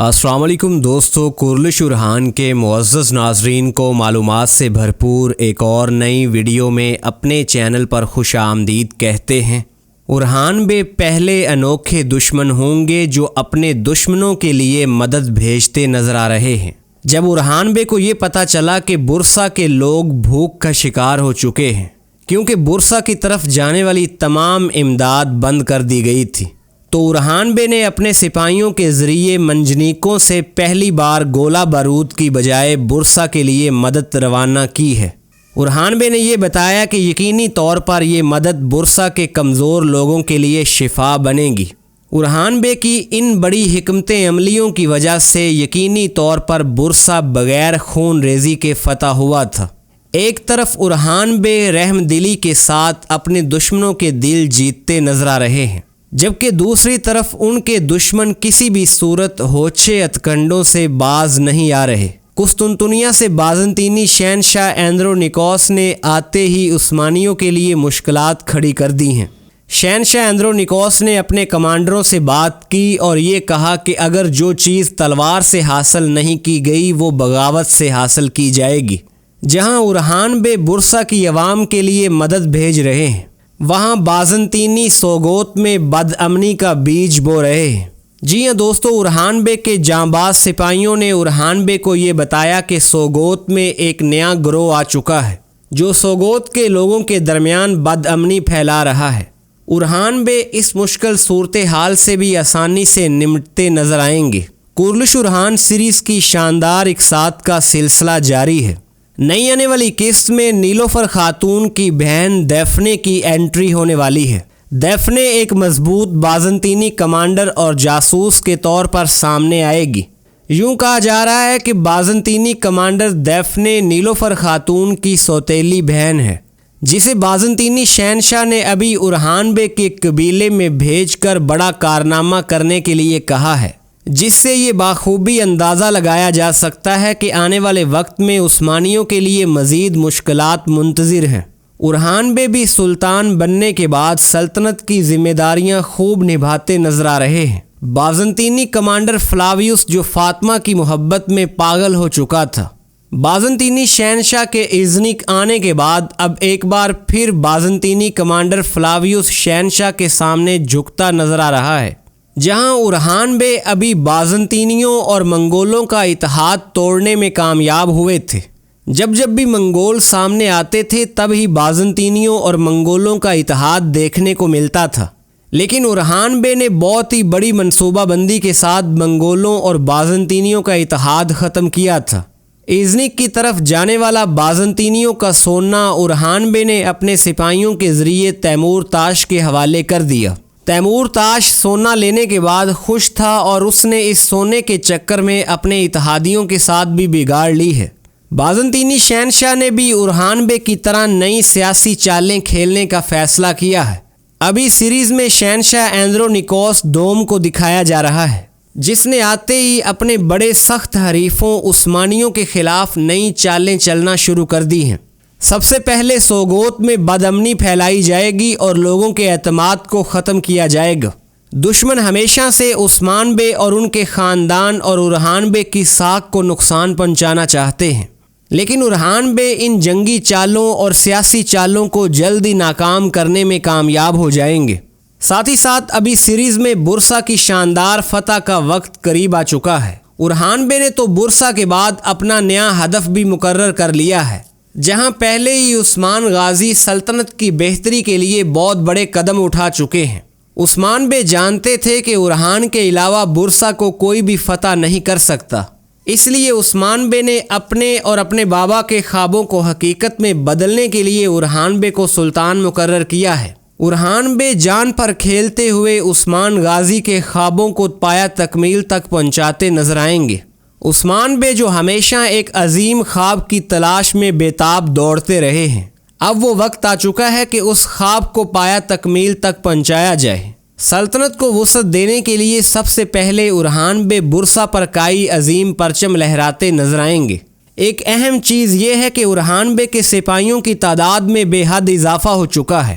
السلام علیکم دوستو، کورلش ارحان کے معزز ناظرین کو معلومات سے بھرپور ایک اور نئی ویڈیو میں اپنے چینل پر خوش آمدید کہتے ہیں۔ ارحان بے پہلے انوکھے دشمن ہوں گے جو اپنے دشمنوں کے لیے مدد بھیجتے نظر آ رہے ہیں۔ جب ارحان بے کو یہ پتہ چلا کہ برسا کے لوگ بھوک کا شکار ہو چکے ہیں کیونکہ برسا کی طرف جانے والی تمام امداد بند کر دی گئی تھی، تو ارحان بے نے اپنے سپاہیوں کے ذریعے منجنیکوں سے پہلی بار گولہ بارود کی بجائے برسا کے لیے مدد روانہ کی ہے۔ ارحان بے نے یہ بتایا کہ یقینی طور پر یہ مدد برسا کے کمزور لوگوں کے لیے شفا بنے گی۔ ارحان بے کی ان بڑی حکمت عملیوں کی وجہ سے یقینی طور پر برسا بغیر خون ریزی کے فتح ہوا تھا۔ ایک طرف ارحان بے رحم دلی کے ساتھ اپنے دشمنوں کے دل جیتتے نظر آ رہے ہیں، جبکہ دوسری طرف ان کے دشمن کسی بھی صورت ہوچے اتکنڈوں سے باز نہیں آ رہے۔ قسطنطنیہ سے بازنطینی شہنشاہ اندرونیکوس نے آتے ہی عثمانیوں کے لیے مشکلات کھڑی کر دی ہیں۔ شہنشاہ اندرونیکوس نے اپنے کمانڈروں سے بات کی اور یہ کہا کہ اگر جو چیز تلوار سے حاصل نہیں کی گئی وہ بغاوت سے حاصل کی جائے گی۔ جہاں ارحان بے برسا کی عوام کے لیے مدد بھیج رہے ہیں، وہاں بازنطینی سوگوت میں بد امنی کا بیج بو رہے ہیں۔ جی ہاں دوستو، ارحان بے کے جانباز سپاہیوں نے ارحان بے کو یہ بتایا کہ سوگوت میں ایک نیا گروہ آ چکا ہے جو سوگوت کے لوگوں کے درمیان بد امنی پھیلا رہا ہے۔ ارحان بے اس مشکل صورتحال سے بھی آسانی سے نمٹتے نظر آئیں گے۔ کورلش ارحان سیریز کی شاندار اقساط کا سلسلہ جاری ہے۔ نئی آنے والی قسط میں نیلوفر خاتون کی بہن دیفنے کی انٹری ہونے والی ہے۔ دیفنے ایک مضبوط بازنطینی کمانڈر اور جاسوس کے طور پر سامنے آئے گی۔ یوں کہا جا رہا ہے کہ بازنطینی کمانڈر دیفنے نیلوفر خاتون کی سوتیلی بہن ہے، جسے بازنطینی شہنشاہ نے ابھی ارحان بے کے قبیلے میں بھیج کر بڑا کارنامہ کرنے کے لیے کہا ہے، جس سے یہ بخوبی اندازہ لگایا جا سکتا ہے کہ آنے والے وقت میں عثمانیوں کے لیے مزید مشکلات منتظر ہیں۔ ارحان بے بھی سلطان بننے کے بعد سلطنت کی ذمہ داریاں خوب نبھاتے نظر آ رہے ہیں۔ بازنطینی کمانڈر فلاویوس جو فاطمہ کی محبت میں پاگل ہو چکا تھا، بازنطینی شہنشاہ کے ایزنک آنے کے بعد اب ایک بار پھر بازنطینی کمانڈر فلاویوس شہنشاہ کے سامنے جھکتا نظر آ رہا ہے۔ جہاں ارحان بے ابھی بازنطینیوں اور منگولوں کا اتحاد توڑنے میں کامیاب ہوئے تھے، جب بھی منگول سامنے آتے تھے تب ہی بازنطینیوں اور منگولوں کا اتحاد دیکھنے کو ملتا تھا، لیکن ارحان بے نے بہت ہی بڑی منصوبہ بندی کے ساتھ منگولوں اور بازنطینیوں کا اتحاد ختم کیا تھا۔ ایزنک کی طرف جانے والا بازنطینیوں کا سونا ارحان بے نے اپنے سپاہیوں کے ذریعے تیمور تاش کے حوالے کر دیا۔ تیمور تاش سونا لینے کے بعد خوش تھا اور اس نے اس سونے کے چکر میں اپنے اتحادیوں کے ساتھ بھی بگاڑ لی ہے۔ بازنطینی شہنشاہ نے بھی ارحان بے کی طرح نئی سیاسی چالیں کھیلنے کا فیصلہ کیا ہے۔ ابھی سیریز میں شہنشاہ اندرونیکوس دوم کو دکھایا جا رہا ہے، جس نے آتے ہی اپنے بڑے سخت حریفوں عثمانیوں کے خلاف نئی چالیں چلنا شروع کر دی ہیں۔ سب سے پہلے سوگوت میں بد امنی پھیلائی جائے گی اور لوگوں کے اعتماد کو ختم کیا جائے گا۔ دشمن ہمیشہ سے عثمان بے اور ان کے خاندان اور ارحان بے کی ساکھ کو نقصان پہنچانا چاہتے ہیں، لیکن ارحان بے ان جنگی چالوں اور سیاسی چالوں کو جلد ہی ناکام کرنے میں کامیاب ہو جائیں گے۔ ساتھ ہی ساتھ ابھی سیریز میں برسا کی شاندار فتح کا وقت قریب آ چکا ہے۔ ارحان بے نے تو برسا کے بعد اپنا نیا ہدف بھی مقرر کر لیا ہے، جہاں پہلے ہی عثمان غازی سلطنت کی بہتری کے لیے بہت بڑے قدم اٹھا چکے ہیں۔ عثمان بے جانتے تھے کہ ارحان کے علاوہ برسا کو کوئی بھی فتح نہیں کر سکتا، اس لیے عثمان بے نے اپنے اور اپنے بابا کے خوابوں کو حقیقت میں بدلنے کے لیے ارحان بے کو سلطان مقرر کیا ہے۔ ارحان بے جان پر کھیلتے ہوئے عثمان غازی کے خوابوں کو پایہ تکمیل تک پہنچاتے نظر آئیں گے۔ عثمان بے جو ہمیشہ ایک عظیم خواب کی تلاش میں بےتاب دوڑتے رہے ہیں، اب وہ وقت آ چکا ہے کہ اس خواب کو پایہ تکمیل تک پہنچایا جائے۔ سلطنت کو وسعت دینے کے لیے سب سے پہلے ارحان بے برسا پر کائی عظیم پرچم لہراتے نظر آئیں گے۔ ایک اہم چیز یہ ہے کہ ارحان بے کے سپاہیوں کی تعداد میں بے حد اضافہ ہو چکا ہے۔